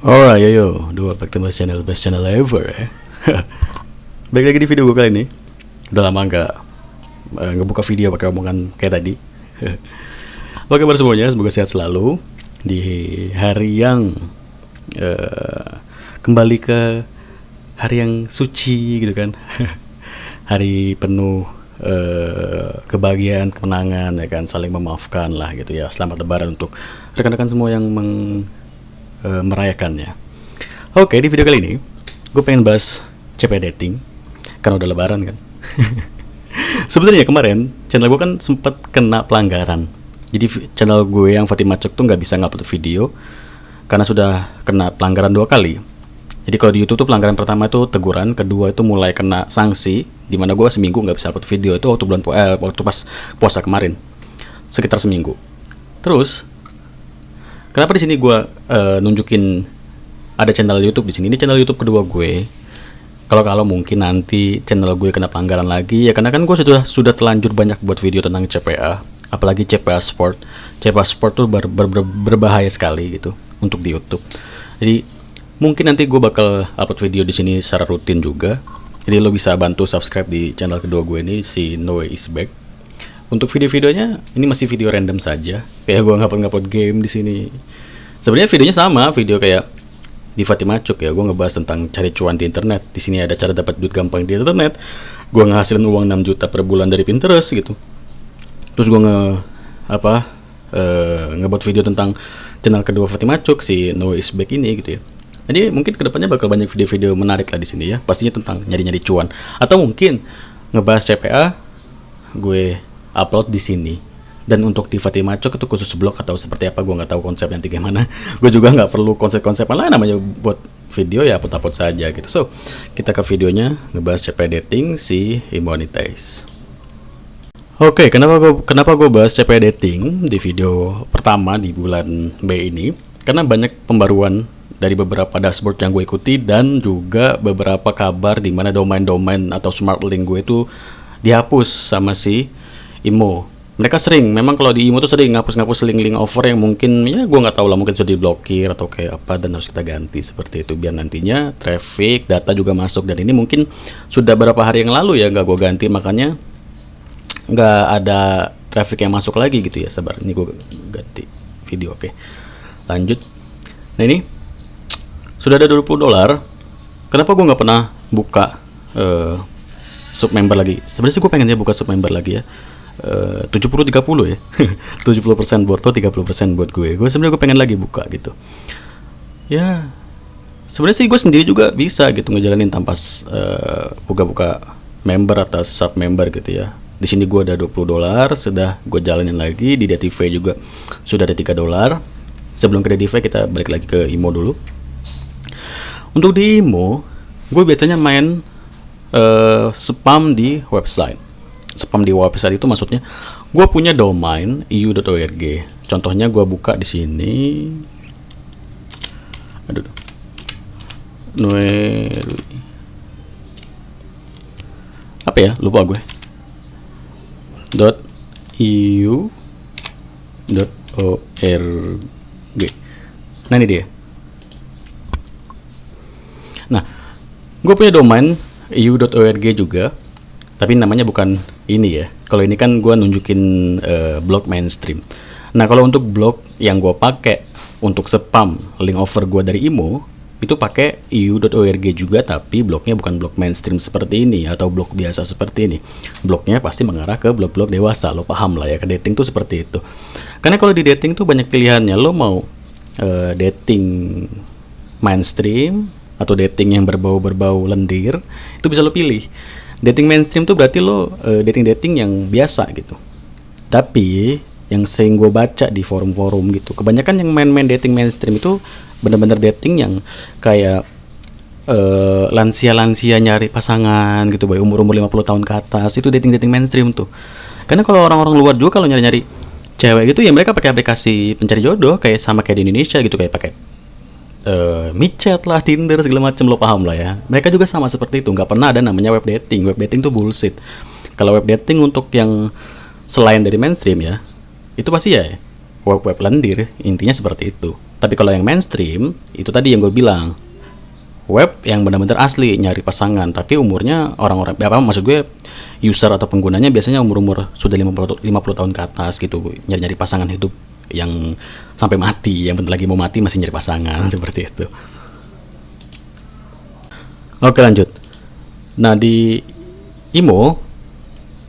Alright, yo, dua back to my channel, best channel ever ya. Baik lagi di video gue kali ini. Udah lama ngebuka video pakai omongan kayak tadi. Apa kabar semuanya? Semoga sehat selalu di hari yang kembali ke hari yang suci gitu kan. Hari penuh kebahagiaan, kemenangan ya kan, saling memaafkan lah gitu ya. Selamat Lebaran untuk rekan-rekan semua yang merayakannya. Oke, di video kali ini gue pengen bahas CP dating karena udah Lebaran kan. Sebenarnya kemarin channel gue kan sempat kena pelanggaran. Jadi channel gue yang Fatima Cok tuh nggak bisa ngupload video karena sudah kena pelanggaran 2 kali. Jadi kalau di YouTube tuh pelanggaran pertama itu teguran, kedua itu mulai kena sanksi, dimana gue seminggu nggak bisa upload video. Itu waktu waktu pas puasa kemarin, sekitar seminggu. Terus kenapa di sini gue nunjukin ada channel YouTube di sini? Ini channel YouTube kedua gue. Kalau mungkin nanti channel gue kena pelanggaran lagi ya, karena kan gue sudah terlanjur banyak buat video tentang CPA, apalagi CPA Sport. CPA Sport tuh berbahaya sekali gitu untuk di YouTube. Jadi mungkin nanti gue bakal upload video di sini secara rutin juga. Jadi lo bisa bantu subscribe di channel kedua gue ini, si No Way Is Back. Untuk video-videonya ini masih video random saja. Kayak gue ngupload game di sini. Sebenarnya videonya sama, video kayak di Fatima Cuk ya. Gue ngebahas tentang cari cuan di internet. Di sini ada cara dapat duit gampang di internet. Gue ngehasilin uang 6 juta per bulan dari Pinterest gitu. Terus gue ngebuat video tentang channel kedua Fatima Cuk, si No Way Is Back ini gitu ya. Jadi mungkin kedepannya bakal banyak video-video menarik lah di sini ya. Pastinya tentang nyari-nyari cuan. Atau mungkin ngebahas CPA, gue upload di sini. Dan untuk di Fatima Cok itu khusus blog atau seperti apa, gue nggak tahu konsep nanti gimana. Gue juga nggak perlu konsep-konsep lain, namanya buat video ya upload saja gitu. So kita ke videonya, ngebahas CPA dating si Immonetize. Oke, kenapa gue bahas CPA dating di video pertama di bulan B ini? Karena banyak pembaruan dari beberapa dashboard yang gue ikuti dan juga beberapa kabar di mana domain-domain atau smart link gue itu dihapus sama si Imo. Mereka sering, memang kalau di Imo tuh sering ngapus link-link offer yang mungkin ya gue nggak tahu lah, mungkin sudah diblokir atau kayak apa dan harus kita ganti seperti itu biar nantinya traffic, data juga masuk. Dan ini mungkin sudah beberapa hari yang lalu ya nggak gue ganti, makanya nggak ada traffic yang masuk lagi gitu ya. Sabar, ini gue ganti video. Oke, lanjut. Nah ini sudah ada $20. Kenapa gue nggak pernah buka sub member lagi? Sebenarnya sih gue pengennya buka sub member lagi ya. 70-30 ya. 70% buat lo, 30% buat gue. Sebenarnya gue pengen lagi buka gitu. Ya, sebenarnya sih gue sendiri juga bisa gitu ngejalanin tanpa buka-buka member atau sub member gitu ya. Di sini gue ada $20, sudah gue jalanin lagi. Di DTV juga sudah ada $3. Sebelum ke DTV kita balik lagi ke Imo dulu. Untuk di Imo, gue biasanya main spam di website. Spam di website itu maksudnya gue punya domain eu.org. Contohnya gue buka di sini. Aduh. Apa ya? Lupa gue. .eu.org. Nah ini dia. Nah, gue punya domain eu.org juga, tapi namanya bukan ini ya. Kalau ini kan gue nunjukin blog mainstream. Nah, kalau untuk blog yang gue pakai untuk spam link offer gue dari Imo, itu pakai eu.org juga, tapi blognya bukan blog mainstream seperti ini atau blog biasa seperti ini. Blognya pasti mengarah ke blog-blog dewasa, lo paham lah ya, ke dating tuh seperti itu. Karena kalau di dating tuh banyak pilihannya, lo mau dating mainstream atau dating yang berbau lendir, itu bisa lo pilih. Dating mainstream tuh berarti lo dating yang biasa gitu. Tapi yang sering gue baca di forum-forum gitu, kebanyakan yang main dating mainstream itu bener-bener dating yang kayak lansia-lansia nyari pasangan gitu, baik umur-umur 50 tahun ke atas. Itu dating mainstream tuh. Karena kalau orang-orang luar juga kalau nyari-nyari cewek gitu ya mereka pakai aplikasi pencari jodoh kayak sama kayak di Indonesia gitu, kayak pakai micet lah, Tinder segala macam, lo paham lah ya. Mereka juga sama seperti itu, nggak pernah ada namanya web dating. Web dating tuh bullshit. Kalau web dating untuk yang selain dari mainstream ya, itu pasti ya web lendir, intinya seperti itu. Tapi kalau yang mainstream, itu tadi yang gue bilang, web yang benar-benar asli nyari pasangan, tapi umurnya orang-orang apa maksud gue user atau penggunanya biasanya umur-umur sudah 50 tahun ke atas gitu, nyari-nyari pasangan hidup yang sampai mati, yang bentar lagi mau mati masih nyari pasangan seperti itu. Oke, lanjut. Nah, di IMO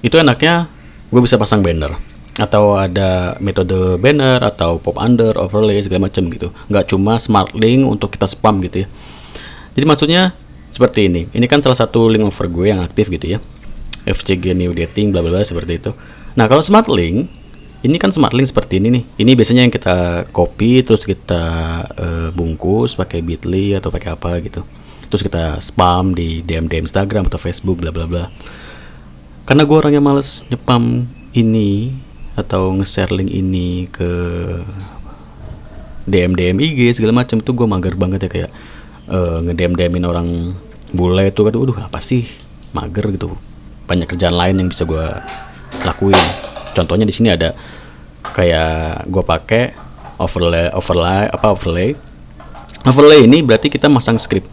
itu enaknya gue bisa pasang banner atau ada metode banner atau pop under, overlay segala macam gitu. Nggak cuma smart link untuk kita spam gitu ya. Jadi maksudnya seperti ini. Ini kan salah satu link over gue yang aktif gitu ya. FCG New Dating bla bla bla seperti itu. Nah, kalau smart link, ini kan smart link seperti ini nih. Ini biasanya yang kita copy terus kita bungkus pakai Bitly atau pakai apa gitu. Terus kita spam di DM Instagram atau Facebook bla bla bla. Karena gue orangnya males nyepam ini atau nge-share link ini ke DM IG segala macam, itu gue mager banget ya, kayak nge-DM-DMin orang bule itu kan, waduh apa sih, mager gitu. Banyak kerjaan lain yang bisa gue lakuin. Contohnya di sini ada kayak gue pakai overlay ini berarti kita masang script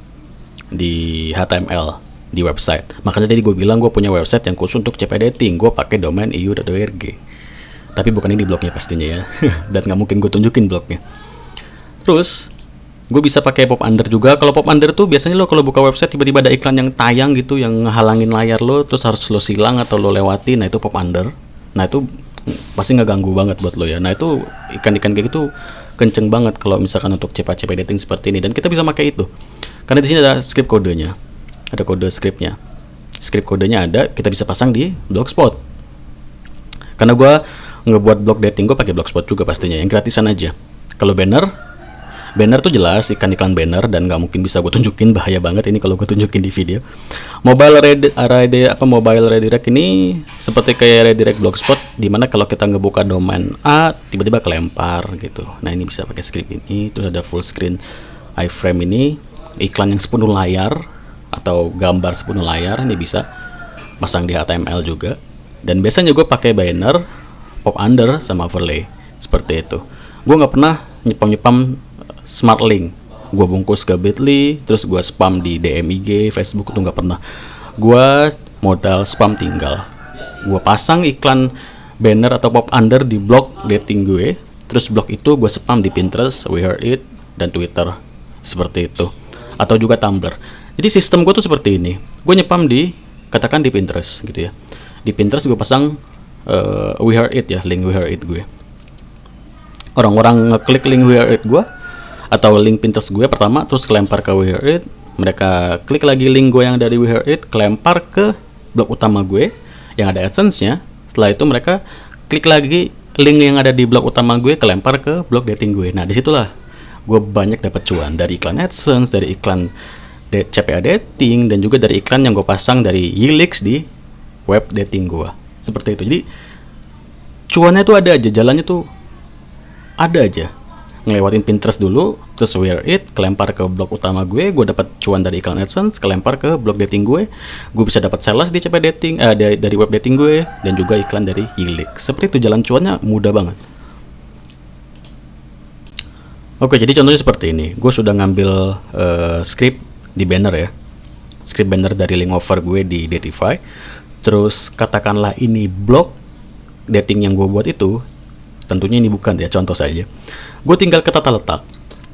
di HTML di website. Makanya tadi gue bilang gue punya website yang khusus untuk CP Dating. Gue pakai domain iu.org. Tapi bukan ini blognya pastinya ya. Dan nggak mungkin gue tunjukin blognya. Terus gue bisa pakai pop under juga. Kalau pop under tuh biasanya lo kalau buka website tiba-tiba ada iklan yang tayang gitu yang ngehalangin layar lo, terus harus lo silang atau lo lewati. Nah itu pop under. Nah itu pasti nggak ganggu banget buat lo ya. Nah itu ikan-ikan kayak gitu kenceng banget kalau misalkan untuk CP Dating seperti ini. Dan kita bisa pakai itu karena di sini ada script kodenya, ada kode scriptnya. Script kodenya ada, kita bisa pasang di Blogspot. Karena gue ngebuat blog dating gue pakai Blogspot juga pastinya, yang gratisan aja. Kalau banner tuh jelas iklan banner dan nggak mungkin bisa gue tunjukin, bahaya banget ini kalau gue tunjukin di video. Mobile redirect ini seperti kayak redirect Blogspot, dimana kalau kita ngebuka domain A tiba-tiba kelempar gitu. Nah ini bisa pakai script ini. Terus ada full screen iframe ini, iklan yang sepenuh layar atau gambar sepenuh layar, ini bisa pasang di HTML juga. Dan biasanya gue pakai banner, pop under sama overlay seperti itu. Gue nggak pernah nyepam smart link. Gue bungkus ke Bitly, terus gue spam di DM IG, Facebook, itu nggak pernah. Gue modal spam tinggal. Gue pasang iklan banner atau pop under di blog dating gue, terus blog itu gue spam di Pinterest, We Heard It, dan Twitter seperti itu. Atau juga Tumblr. Jadi sistem gue tuh seperti ini. Gue nyepam katakan di Pinterest gitu ya. Di Pinterest gue pasang We Heard It ya, link We Heard It gue. Orang-orang ngeklik link We Heard It gue atau link Pinterest gue pertama, terus kelempar ke We Heard It. Mereka klik lagi link gue yang dari We Heard It, kelempar ke blog utama gue yang ada AdSense-nya. Setelah itu mereka klik lagi link yang ada di blog utama gue, kelempar ke blog dating gue. Nah disitulah gue banyak dapat cuan dari iklan AdSense, dari iklan CPA Dating, dan juga dari iklan yang gue pasang dari Yilix di web dating gue. Seperti itu. Jadi cuannya tuh ada aja, jalannya tuh ada aja. Ngelewatin Pinterest dulu, terus Wear It, kelempar ke blog utama gue dapat cuan dari iklan AdSense, kelempar ke blog dating gue bisa dapat sales di CP Dating, dari web dating gue, dan juga iklan dari Yilix. Seperti itu, jalan cuannya mudah banget. Oke, jadi contohnya seperti ini. Gue sudah ngambil script di banner ya, script banner dari link over gue di Datify. Terus katakanlah ini blog dating yang gue buat itu, tentunya ini bukan ya, contoh saja. Gue tinggal ketata letak.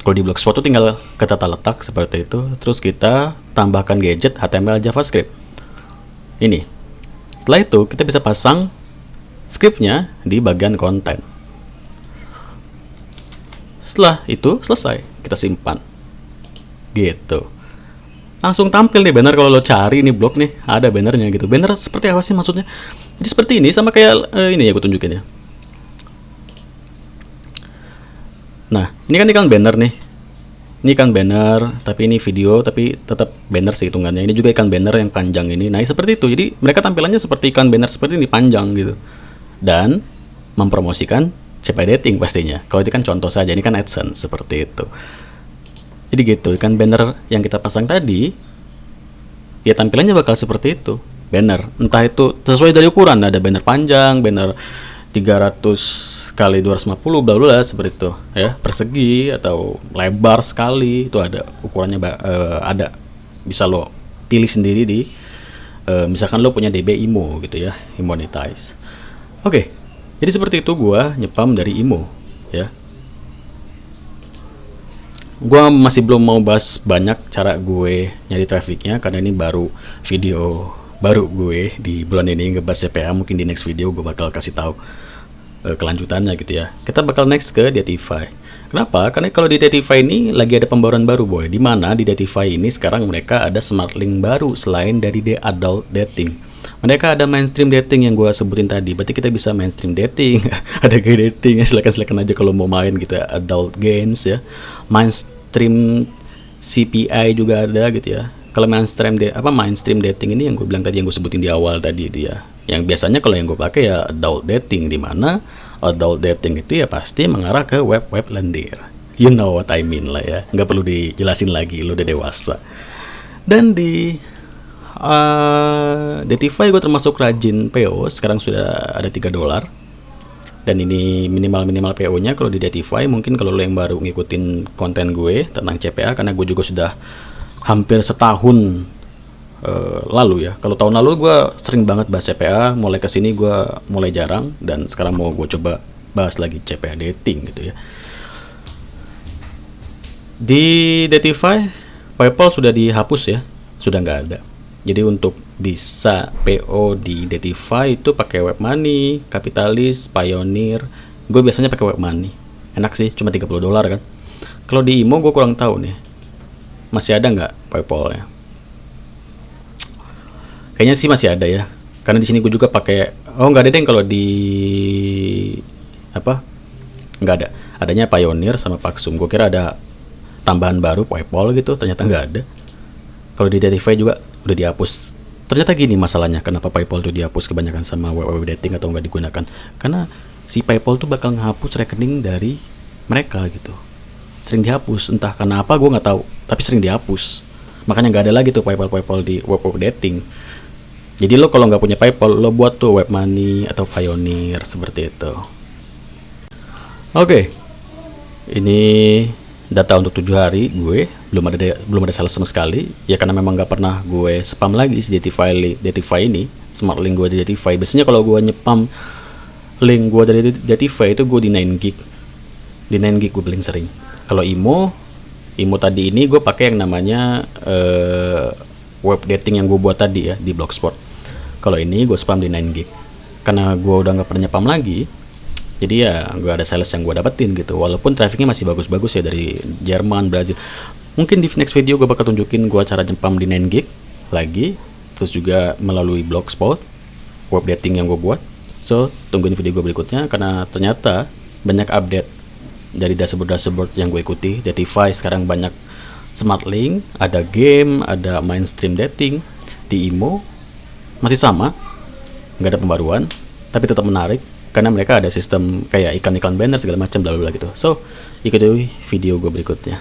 Kalau di Blogspot itu tinggal ketata letak seperti itu. Terus kita tambahkan gadget HTML JavaScript. Ini. Setelah itu kita bisa pasang scriptnya di bagian konten. Setelah itu selesai, kita simpan. Gitu. Langsung tampil nih banner. Kalau lo cari nih blog nih, ada bannernya gitu. Banner seperti apa sih maksudnya? Jadi seperti ini, sama kayak ini ya, gue tunjukin ya. Nah, ini kan iklan banner nih. Ini kan banner, tapi ini video, tapi tetap banner sih hitungannya. Ini juga iklan banner yang panjang ini. Nah, seperti itu. Jadi mereka tampilannya seperti iklan banner seperti ini, panjang gitu. Dan mempromosikan CP Dating pastinya. Kalau itu kan contoh saja, ini kan AdSense seperti itu. Jadi gitu, kan banner yang kita pasang tadi, ya tampilannya bakal seperti itu. Banner, entah itu sesuai dari ukuran, ada banner panjang, banner 300 kali 250 bla bla seperti itu ya, persegi atau lebar sekali itu ada ukurannya, ada bisa lo pilih sendiri di misalkan lo punya DB IMO gitu ya, monetize. Oke, jadi seperti itu gua nyepam dari IMO ya. Gua masih belum mau bahas banyak cara gue nyari trafficnya karena ini baru video baru gue di bulan ini ngebahas CPA. Mungkin di next video gue bakal kasih tahu kelanjutannya gitu ya. Kita bakal next ke Datify. Kenapa? Karena kalau di Datify ini lagi ada pembaruan baru boy, di mana di Datify ini sekarang mereka ada smart link baru selain dari the adult dating. Mereka ada mainstream dating yang gue sebutin tadi. Berarti kita bisa mainstream dating, ada gay dating ya, silakan aja kalau mau main gitu ya. Adult games ya, mainstream CPI juga ada gitu ya. Kalau mainstream dating ini yang gue bilang tadi, yang gue sebutin di awal tadi itu ya. Yang biasanya kalau yang gue pakai ya adult dating, di mana adult dating itu ya pasti mengarah ke web lendir. You know what I mean lah ya. Nggak perlu dijelasin lagi, lo udah dewasa. Dan di Datify gue termasuk rajin PO, sekarang sudah ada $3. Dan ini minimal PO nya kalau di Datify. Mungkin kalau lo yang baru ngikutin konten gue tentang CPA, karena gue juga sudah hampir setahun lalu ya. Kalau tahun lalu gue sering banget bahas CPA, mulai kesini gue mulai jarang, dan sekarang mau gue coba bahas lagi CPA dating gitu ya. Di Datify PayPal sudah dihapus ya, sudah nggak ada. Jadi untuk bisa PO di Datify itu pakai web money, Kapitalis, Pioneer. Gue biasanya pakai web money, enak sih, cuma $30 kan. Kalau di IMO gue kurang tahu nih, masih ada nggak PayPal-nya? Kayaknya sih masih ada ya, karena di sini gue juga pakai. Oh nggak ada deh kalau di nggak ada. Adanya Pioneer sama Paxum. Gue kira ada tambahan baru PayPal gitu, ternyata nggak ada. Kalau di Datify juga udah dihapus. Ternyata gini masalahnya, kenapa PayPal tuh dihapus kebanyakan sama web dating atau nggak digunakan? Karena si PayPal tuh bakal ngehapus rekening dari mereka gitu. Sering dihapus, entah karena apa gue nggak tahu, tapi sering dihapus. Makanya nggak ada lagi tuh PayPal di web dating. Jadi lo kalau nggak punya PayPal, lo buat tuh web money atau Pioneer seperti itu. Oke, ini data untuk 7 hari gue belum ada sales sama sekali ya, karena memang nggak pernah gue spam lagi si Datify ini. Smart link gue di Datify biasanya kalau gue nyepam link gue dari Datify itu gue di 9gig gue paling sering. Kalau IMO tadi ini gue pakai yang namanya web dating yang gue buat tadi ya di Blogspot. Kalau ini gue spam di 9gig karena gue udah nggak pernah nyepam lagi. Jadi ya gak ada sales yang gue dapetin gitu, walaupun trafficnya masih bagus-bagus ya dari Jerman, Brazil. Mungkin di next video gue bakal tunjukin gue cara nyepam di 9gig lagi, terus juga melalui Blogspot web dating yang gue buat. So tungguin video gue berikutnya, karena ternyata banyak update dari dashboard yang gue ikuti. Datify sekarang banyak smart link, ada game, ada mainstream dating. Di IMO masih sama, nggak ada pembaruan, tapi tetap menarik karena mereka ada sistem kayak iklan banner segala macam bla bla gitu. So ikuti video gue berikutnya.